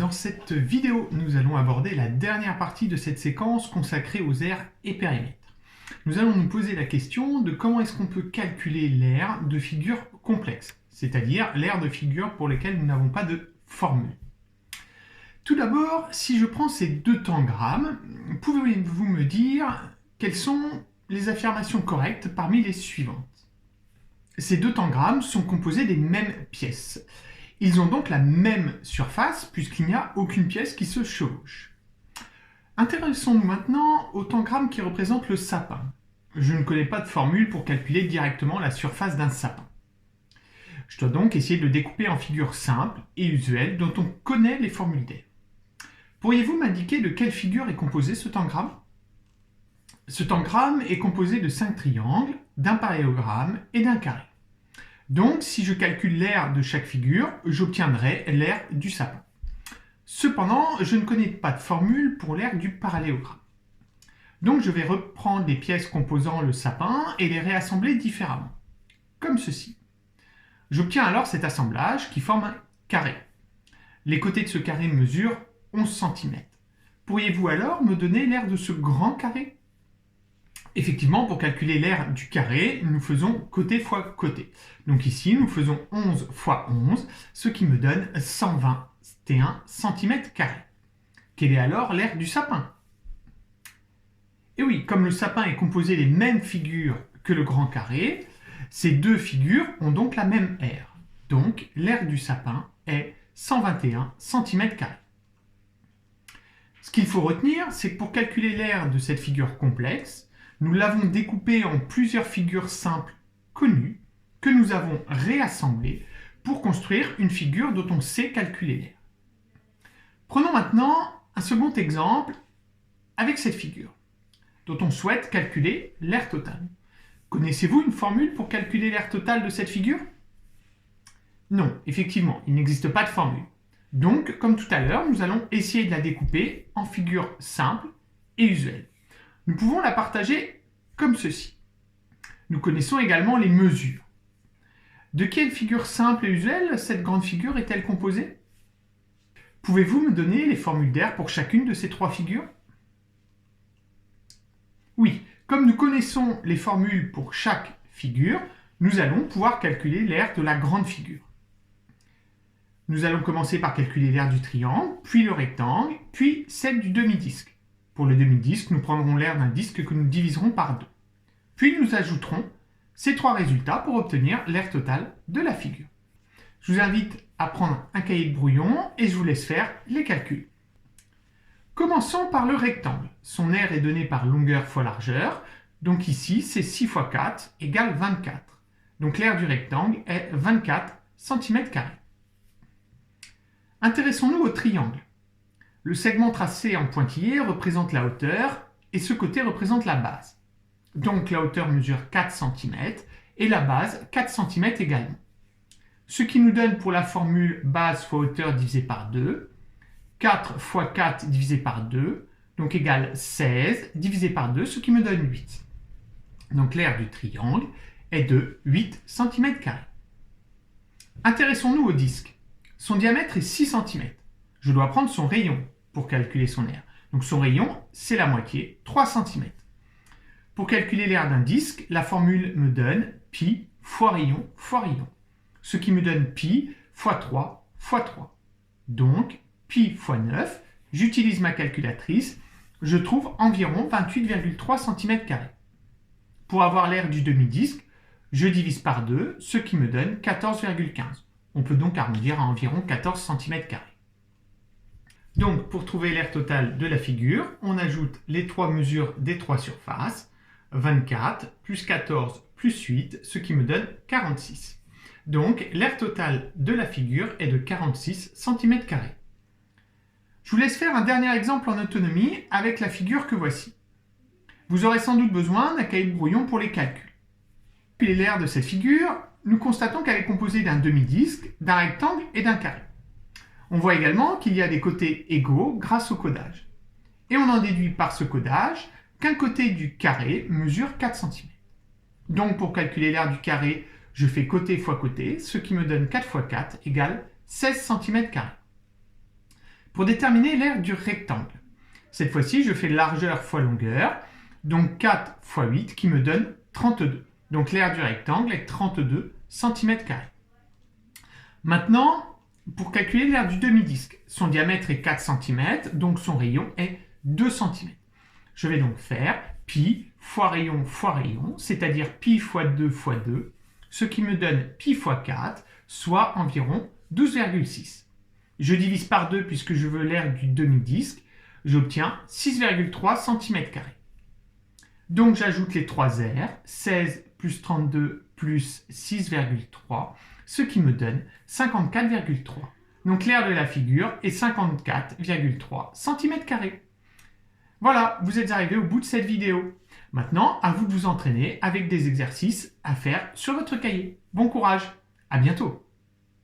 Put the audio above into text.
Dans cette vidéo, nous allons aborder la dernière partie de cette séquence consacrée aux aires et périmètres. Nous allons nous poser la question de comment est-ce qu'on peut calculer l'aire de figures complexes, c'est-à-dire l'aire de figures pour lesquelles nous n'avons pas de formule. Tout d'abord, si je prends ces deux tangrammes, pouvez-vous me dire quelles sont les affirmations correctes parmi les suivantes? Ces deux tangrammes sont composés des mêmes pièces. Ils ont donc la même surface puisqu'il n'y a aucune pièce qui se chevauche. Intéressons-nous maintenant au tangramme qui représente le sapin. Je ne connais pas de formule pour calculer directement la surface d'un sapin. Je dois donc essayer de le découper en figures simples et usuelles dont on connaît les formules d'aire. Pourriez-vous m'indiquer de quelle figure est composé ce tangramme? Ce tangramme est composé de 5 triangles, d'un parallélogramme et d'un carré. Donc, si je calcule l'aire de chaque figure, j'obtiendrai l'aire du sapin. Cependant, je ne connais pas de formule pour l'aire du parallélogramme. Donc, je vais reprendre les pièces composant le sapin et les réassembler différemment, comme ceci. J'obtiens alors cet assemblage qui forme un carré. Les côtés de ce carré mesurent 11 cm. Pourriez-vous alors me donner l'aire de ce grand carré? Effectivement, pour calculer l'aire du carré, nous faisons côté fois côté. Donc ici, nous faisons 11 fois 11, ce qui me donne 121 cm². Quelle est alors l'aire du sapin? Et oui, comme le sapin est composé des mêmes figures que le grand carré, ces deux figures ont donc la même aire. Donc, l'aire du sapin est 121 cm². Ce qu'il faut retenir, c'est que pour calculer l'aire de cette figure complexe, nous l'avons découpée en plusieurs figures simples connues que nous avons réassemblées pour construire une figure dont on sait calculer l'aire. Prenons maintenant un second exemple avec cette figure, dont on souhaite calculer l'aire totale. Connaissez-vous une formule pour calculer l'aire totale de cette figure? Non, effectivement, il n'existe pas de formule. Donc, comme tout à l'heure, nous allons essayer de la découper en figures simples et usuelles. Nous pouvons la partager comme ceci. Nous connaissons également les mesures. De quelle figure simple et usuelle cette grande figure est-elle composée? Pouvez-vous me donner les formules d'aire pour chacune de ces trois figures? Oui, comme nous connaissons les formules pour chaque figure, nous allons pouvoir calculer l'aire de la grande figure. Nous allons commencer par calculer l'aire du triangle, puis le rectangle, puis celle du demi-disque. Pour le demi-disque, nous prendrons l'aire d'un disque que nous diviserons par 2. Puis nous ajouterons ces trois résultats pour obtenir l'aire totale de la figure. Je vous invite à prendre un cahier de brouillon et je vous laisse faire les calculs. Commençons par le rectangle. Son aire est donnée par longueur fois largeur. Donc ici, c'est 6 fois 4 égale 24. Donc l'aire du rectangle est 24 cm². Intéressons-nous au triangle. Le segment tracé en pointillé représente la hauteur et ce côté représente la base. Donc la hauteur mesure 4 cm et la base 4 cm également. Ce qui nous donne pour la formule base fois hauteur divisé par 2, 4 fois 4 divisé par 2, donc égale 16 divisé par 2, ce qui me donne 8. Donc l'aire du triangle est de 8 cm². Intéressons-nous au disque. Son diamètre est 6 cm. Je dois prendre son rayon pour calculer son aire. Donc son rayon, c'est la moitié, 3 cm. Pour calculer l'aire d'un disque, la formule me donne pi fois rayon, ce qui me donne pi fois 3 fois 3. Donc, pi fois 9, j'utilise ma calculatrice, je trouve environ 28,3 cm². Pour avoir l'aire du demi-disque, je divise par 2, ce qui me donne 14,15. On peut donc arrondir à environ 14 cm². Donc, pour trouver l'aire totale de la figure, on ajoute les trois mesures des trois surfaces, 24 plus 14 plus 8, ce qui me donne 46. Donc, l'aire totale de la figure est de 46 cm². Je vous laisse faire un dernier exemple en autonomie avec la figure que voici. Vous aurez sans doute besoin d'un cahier de brouillon pour les calculs. Puis l'aire de cette figure, nous constatons qu'elle est composée d'un demi-disque, d'un rectangle et d'un carré. On voit également qu'il y a des côtés égaux grâce au codage. Et on en déduit par ce codage qu'un côté du carré mesure 4 cm. Donc pour calculer l'aire du carré, je fais côté fois côté, ce qui me donne 4 fois 4 égale 16 cm². pour déterminer l'aire du rectangle. Cette fois-ci, je fais largeur fois longueur, donc 4 fois 8 qui me donne 32. Donc l'aire du rectangle est 32 cm². Maintenant, pour calculer l'aire du demi-disque, son diamètre est 4 cm, donc son rayon est 2 cm. Je vais donc faire pi fois rayon, c'est-à-dire pi fois 2 fois 2, ce qui me donne pi fois 4, soit environ 12,6. Je divise par 2 puisque je veux l'aire du demi-disque, j'obtiens 6,3 cm². Donc j'ajoute les 3 aires, 16 plus 32 plus 6,3, ce qui me donne 54,3. Donc l'aire de la figure est 54,3 cm². Voilà, vous êtes arrivé au bout de cette vidéo. Maintenant, à vous de vous entraîner avec des exercices à faire sur votre cahier. Bon courage, à bientôt.